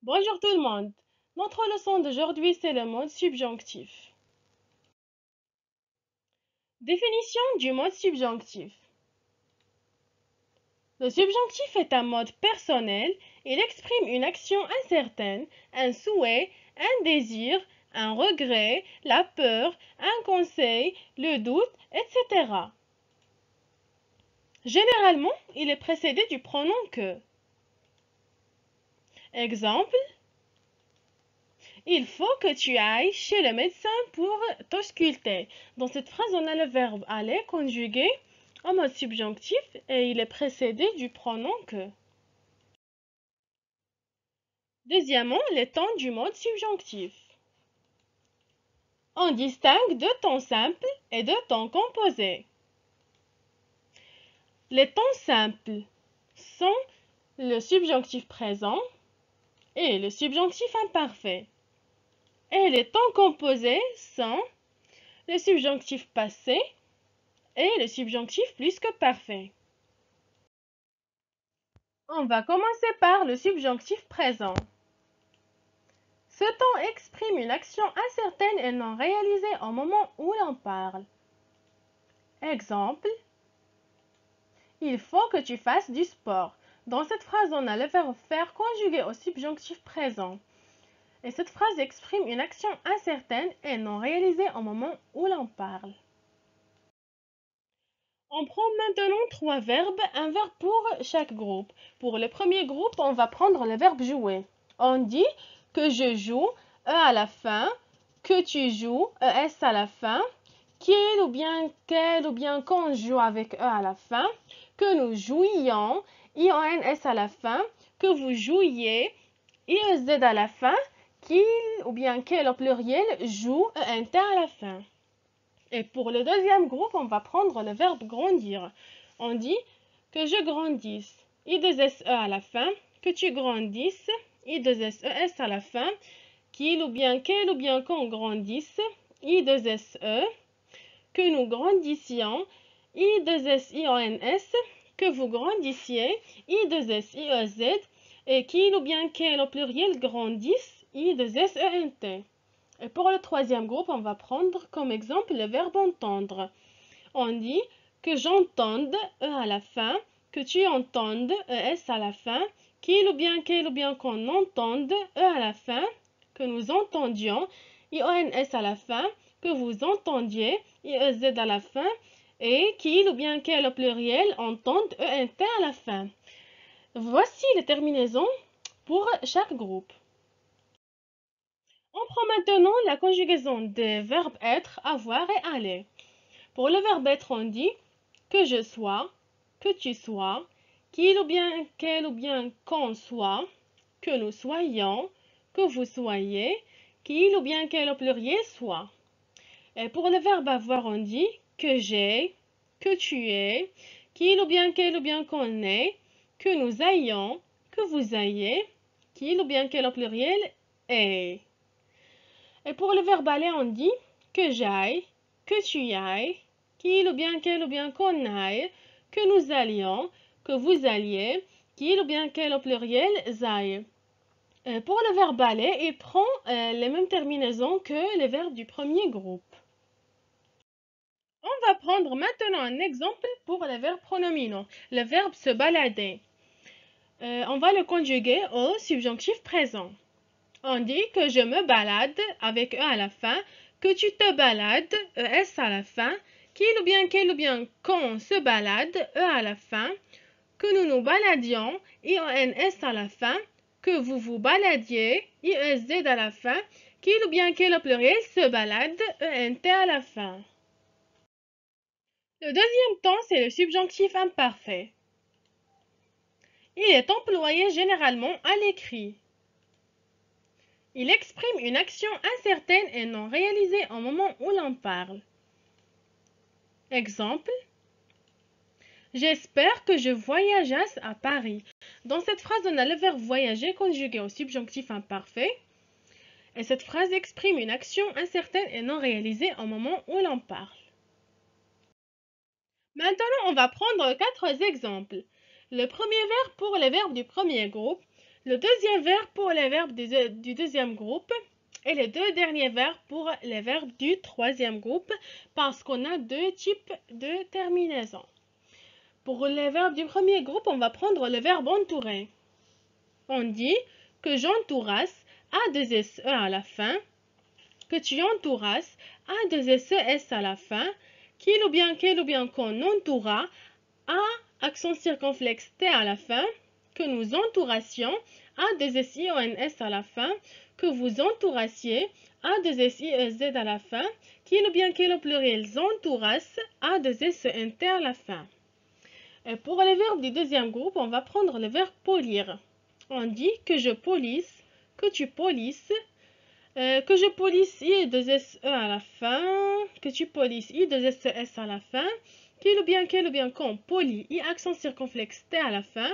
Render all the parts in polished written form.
Bonjour tout le monde. Notre leçon d'aujourd'hui, c'est le mode subjonctif. Définition du mode subjonctif. Le subjonctif est un mode personnel. Il exprime une action incertaine, un souhait, un désir, un regret, la peur, un conseil, le doute, etc. Généralement, il est précédé du pronom que. Exemple, il faut que tu ailles chez le médecin pour t'ausculter. Dans cette phrase, on a le verbe aller conjugué en mode subjonctif et il est précédé du pronom que. Deuxièmement, les temps du mode subjonctif. On distingue deux temps simples et deux temps composés. Les temps simples sont le subjonctif présent et le subjonctif imparfait. Et les temps composés sont le subjonctif passé et le subjonctif plus que parfait. On va commencer par le subjonctif présent. Ce temps exprime une action incertaine et non réalisée au moment où l'on parle. Exemple, il faut que tu fasses du sport. Dans cette phrase, on a le verbe faire conjugué au subjonctif présent. Et cette phrase exprime une action incertaine et non réalisée au moment où l'on parle. On prend maintenant trois verbes, un verbe pour chaque groupe. Pour le premier groupe, on va prendre le verbe jouer. On dit que je joue, E à la fin, que tu joues, ES à la fin, qu'il ou bien quel ou bien qu'on joue avec E à la fin, que nous jouions, IONS à la fin, que vous jouiez, IEZ à la fin, qu'il ou bien quel au pluriel joue, ENT à la fin. Et pour le deuxième groupe, on va prendre le verbe grandir. On dit que je grandisse, I2SE à la fin, que tu grandisses, I2SES à la fin, qu'il ou bien quel ou bien qu'on grandisse, I2SE, que nous grandissions, I2SIONS, que vous grandissiez, I2SIEZ, et qu'il ou bien quel au pluriel grandisse, I2SENT. Et pour le troisième groupe, on va prendre comme exemple le verbe entendre. On dit que j'entende, E à la fin, que tu entendes, ES à la fin, qu'il ou bien quel ou bien qu'on entende, E à la fin, que nous entendions, IONS à la fin, que vous entendiez, IEZ à la fin, et qu'il ou bien quel au pluriel entende, ENT à la fin. Voici les terminaisons pour chaque groupe. On prend maintenant la conjugaison des verbes être, avoir et aller. Pour le verbe être, on dit que je sois, que tu sois, qu'il ou bien quel ou bien qu'on soit, que nous soyons, que vous soyez, qu'il ou bien quel au pluriel soit. Et pour le verbe avoir, on dit que j'ai, que tu es, qu'il ou bien quel ou bien qu'on est, que nous ayons, que vous ayez, qu'il ou bien quel au pluriel est. Et pour le verbe aller, on dit que j'aille, que tu ailles, qu'il ou bien quel ou bien qu'on aille, que nous allions, que vous alliez, qu'il ou bien quel au pluriel aille. Pour le verbe aller, il prend les mêmes terminaisons que les verbes du premier groupe. On va prendre maintenant un exemple pour les verbes pronominaux. Le verbe se balader. On va le conjuguer au subjonctif présent. On dit que je me balade avec E à la fin, que tu te balades, ES à la fin, qu'il ou bien quel ou bien qu'on se balade, E à la fin, que nous nous baladions, IONS à la fin, que vous vous baladiez, IEZ à la fin, qu'il ou bien quel au pluriel se balade, ENT à la fin. Le deuxième temps, c'est le subjonctif imparfait. Il est employé généralement à l'écrit. Il exprime une action incertaine et non réalisée au moment où l'on parle. Exemple, j'espère que je voyageasse à Paris. Dans cette phrase, on a le verbe voyager conjugué au subjonctif imparfait. Et cette phrase exprime une action incertaine et non réalisée au moment où l'on parle. Maintenant, on va prendre 4 exemples. Le premier verbe pour les verbes du premier groupe. le deuxième verbe pour les verbes du deuxième groupe et les deux derniers verbes pour les verbes du troisième groupe parce qu'on a deux types de terminaison. Pour les verbes du premier groupe, on va prendre le verbe entourer. On dit que j'entourasse à deux SE à la fin, que tu entourasses à deux SES à la fin, qu'il ou bien qu'on entoura à accent circonflexe T à la fin, que nous entourassions à deux SIONS à la fin, que vous entourassiez à deux SIEZ à la fin, qu'il ou bien au pluriel entourasse à deux SENT à la fin. Et pour les verbes du deuxième groupe, on va prendre le verbe polir. On dit que je polisse, que tu polisses, que je polisse I deux SE à la fin, que tu polisses I deux SES à la fin, qu'il ou bien qu'on polie I accent circonflexe T à la fin,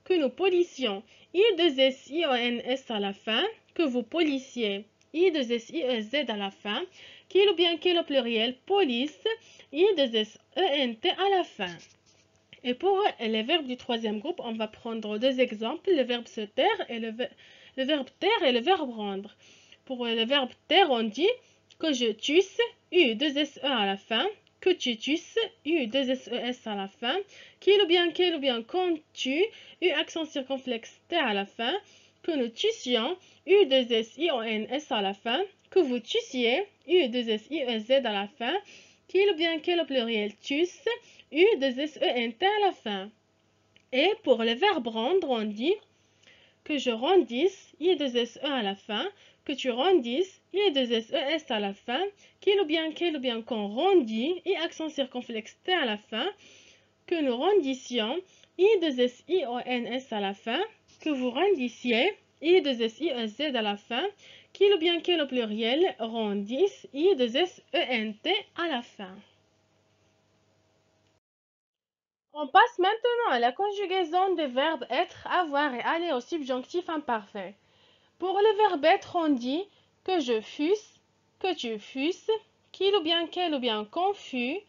que nous polissions I deux SIONS à la fin, que vous polissiez I deux SIEZ à la fin, qu'il ou bien au pluriel police I deux SENT à la fin. Et pour les verbes du troisième groupe, on va prendre deux exemples, le verbe se taire et le verbe taire et le verbe rendre. Pour le verbe taire, on dit que je tusse, U, deux SE à la fin, que tu tusses, U, deux SES à la fin, qu'il ou bien qu'on tue, U, accent circonflexe T à la fin, que nous tussions, U, deux SIONS à la fin, que vous tussiez, U, deux SIEZ à la fin, qu'il ou bien au pluriel tusse, U, deux SENT à la fin. Et pour le verbe rendre, on dit que je rendisse, I, deux SE à la fin, que tu rendisses, I, deux SES à la fin, qu'il ou bien qu'on rendit, I, accent circonflexe T à la fin, que nous rendissions, I, deux SIONS à la fin, que vous rendissiez, I, deux SIEZ à la fin, qu'il ou bien au pluriel rendisse, I, deux SENT à la fin. On passe maintenant à la conjugaison des verbes être, avoir et aller au subjonctif imparfait. Pour le verbe être, on dit que je fusse, que tu fusses, qu'il ou bien qu'on fût,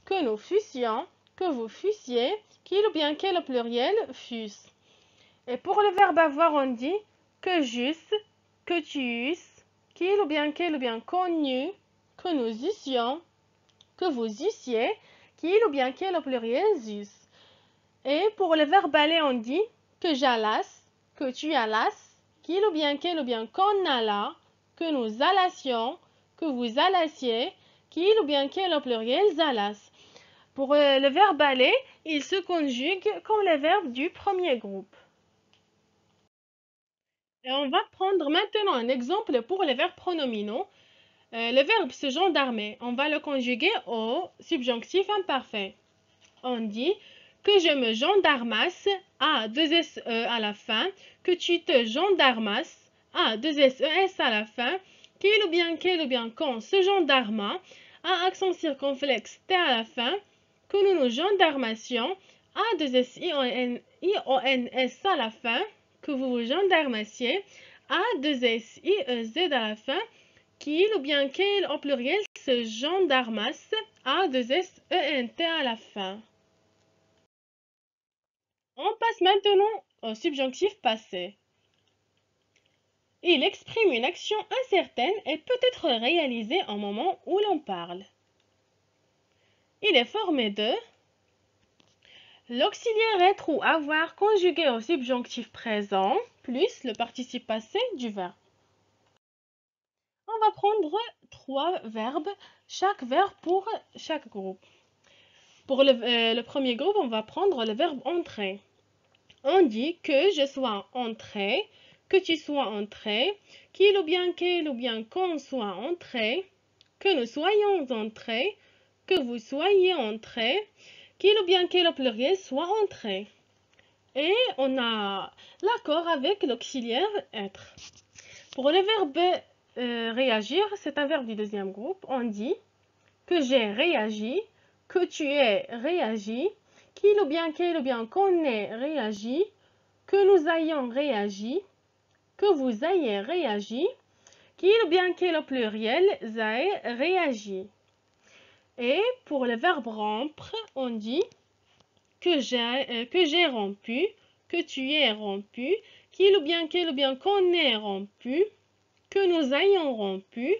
que nous fussions, que vous fussiez, qu'il ou bien au pluriel fusse. Et pour le verbe avoir, on dit que j'eusse, que tu eusses, qu'il ou bien qu'on eût, que nous eussions, que vous eussiez, qu'il ou bien au pluriel eusse. Et pour le verbe aller, on dit que j'allasse, que tu allasses, qu'il ou bien qu'on alla, que nous allassions, que vous allassiez, qu'il ou bien au pluriel allasse. Pour le verbe aller, il se conjugue comme les verbes du premier groupe. Et on va prendre maintenant un exemple pour les verbes pronominaux. Le verbe se gendarmer, on va le conjuguer au subjonctif imparfait. On dit que je me gendarmasse à deux SE à la fin, que tu te gendarmasses à deux SES à la fin, qu'il ou bien qu'on se gendarma à accent circonflexe T à la fin, que nous nous gendarmassions à deux SIONS à la fin, que vous vous gendarmassiez à deux SIEZ à la fin, qu'il ou bien au pluriel se gendarmasse à deux SENT à la fin. On passe maintenant au subjonctif passé. Il exprime une action incertaine et peut être réalisée au moment où l'on parle. Il est formé de l'auxiliaire être ou avoir conjugué au subjonctif présent plus le participe passé du verbe. On va prendre 3 verbes, chaque verbe pour chaque groupe. Pour le premier groupe, on va prendre le verbe entrer. On dit que je sois entré, que tu sois entré, qu'il ou bien qu'on soit entré, que nous soyons entrés, que vous soyez entrés, qu'il ou bien au pluriel soit entré. Et on a l'accord avec l'auxiliaire être. Pour le verbe réagir, c'est un verbe du deuxième groupe. On dit que j'ai réagi, que tu aies réagi, qu'il ou bien qu'on ait réagi, que nous ayons réagi, que vous ayez réagi, qu'il ou bien au pluriel ait réagi. Et pour le verbe rompre, on dit que j'ai rompu, que tu aies rompu, qu'il ou bien quel ou bien qu'on ait rompu, que nous ayons rompu,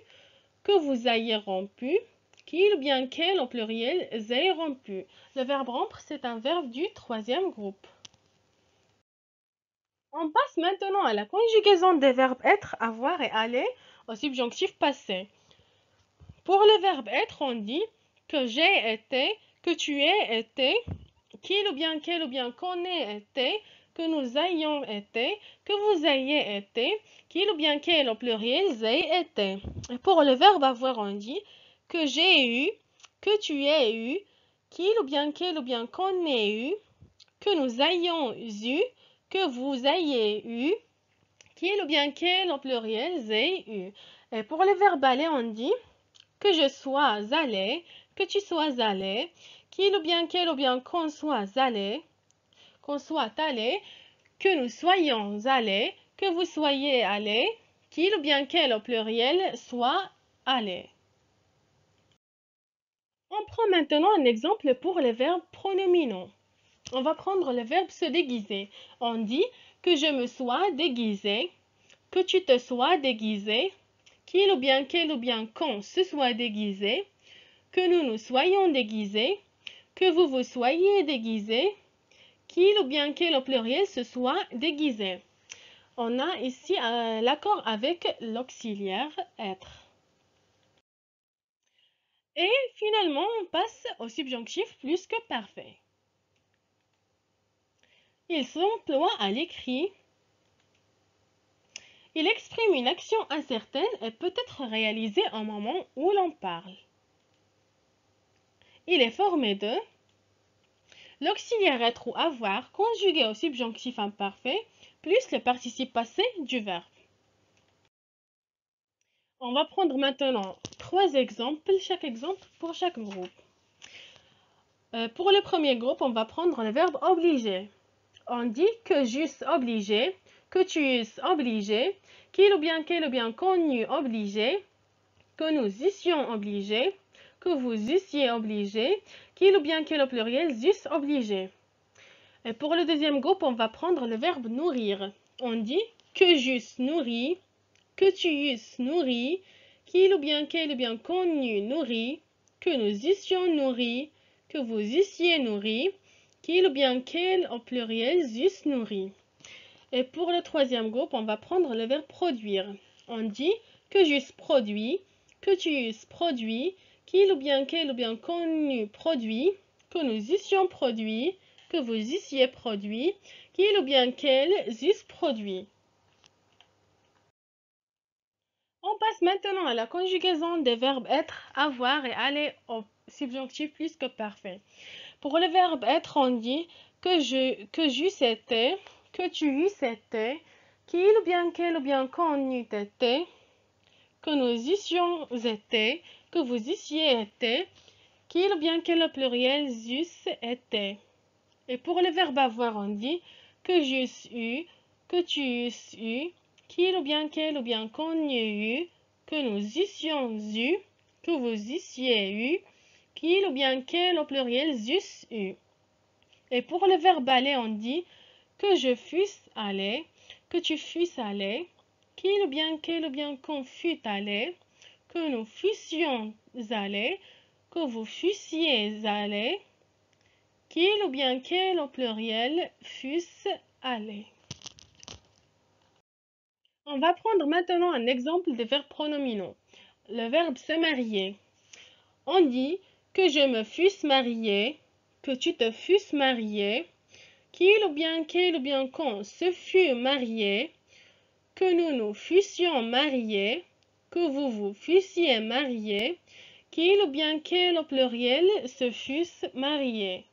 que vous ayez rompu, qu'il ou bien quel au pluriel aient rompu. Le verbe rompre, c'est un verbe du troisième groupe. On passe maintenant à la conjugaison des verbes être, avoir et aller au subjonctif passé. Pour le verbe être, on dit que j'ai été, que tu aies été, qu'il ou bien quel ou bien qu'on ait été, que nous ayons été, que vous ayez été, qu'il ou bien quel au pluriel ait été. Et pour le verbe avoir, on dit que j'ai eu, que tu aies eu, qu'il ou bien quel ou bien qu'on ait eu, que nous ayons eu, que vous ayez eu, qu'il ou bien quel au pluriel ait eu. Et pour le verbe aller, on dit que je sois allé, que tu sois allé, qu'il ou bien quel ou bien qu'on soit allé, que nous soyons allés, que vous soyez allés, qu'il ou bien quel au pluriel soit allé. On prend maintenant un exemple pour les verbes pronominaux. On va prendre le verbe se déguiser. On dit que je me sois déguisé, que tu te sois déguisé, qu'il ou bien quel ou bien qu'on se soit déguisé, que nous nous soyons déguisés, que vous vous soyez déguisés, qu'il ou bien quel au pluriel se soit déguisé. On a ici l'accord avec l'auxiliaire être. Et finalement, on passe au subjonctif plus que parfait. Il s'emploie à l'écrit. Il exprime une action incertaine et peut être réalisée au moment où l'on parle. Il est formé de l'auxiliaire être ou avoir conjugué au subjonctif imparfait plus le participe passé du verbe. On va prendre maintenant 3 exemples, chaque exemple pour chaque groupe. Pour le premier groupe, on va prendre le verbe obliger. On dit que j'eusse obligé, que tu eusses obligé, qu'il ou bien quel ou bien qu'on eût obligé, que nous eussions obligé, que vous eussiez obligé, qu'il ou bien quel au pluriel eussent obligé. Et pour le deuxième groupe, on va prendre le verbe nourrir. On dit que j'eusse nourri, que tu eusses nourri, qu'il ou bien quel ou bien qu'on eût nourri, que nous eussions nourri, que vous eussiez nourri, qu'il ou bien quel au pluriel eussent nourri. Et pour le troisième groupe, on va prendre le verbe produire. On dit que j'eusse produit, que tu eusses produit, qu'il ou bien quel ou bien qu'on eût produit, que nous eussions produit, que vous eussiez produit, qu'il ou bien quel eussent produit. On passe maintenant à la conjugaison des verbes être, avoir et aller au subjonctif plus que parfait. Pour le verbe être, on dit que j'eusse été, que tu eusses été, qu'il ou bien quel ou bien qu'on eût été, que nous eussions été, que vous eussiez été, qu'il ou bien quel au pluriel eussent été. Et pour le verbe avoir, on dit que j'eusse eu, que tu eusses eu, qu'il ou bien quel ou bien qu'on eût eu, que nous eussions eu, que vous eussiez eu, qu'il ou bien quel au pluriel eussent eu. Et pour le verbe aller, on dit que je fusse allé, que tu fusses allé, qu'il ou bien quel ou bien qu'on fût allé, que nous fussions allés, que vous fussiez allés, qu'il ou bien quel au pluriel fussent allés. On va prendre maintenant un exemple des verbes pronominaux. Le verbe se marier. On dit que je me fusse marié, que tu te fusses marié, qu'il ou bien quel ou bien qu'on se fût marié, que nous nous fussions mariés, que vous vous fussiez mariés, qu'il ou bien quel au pluriel se fussent mariés.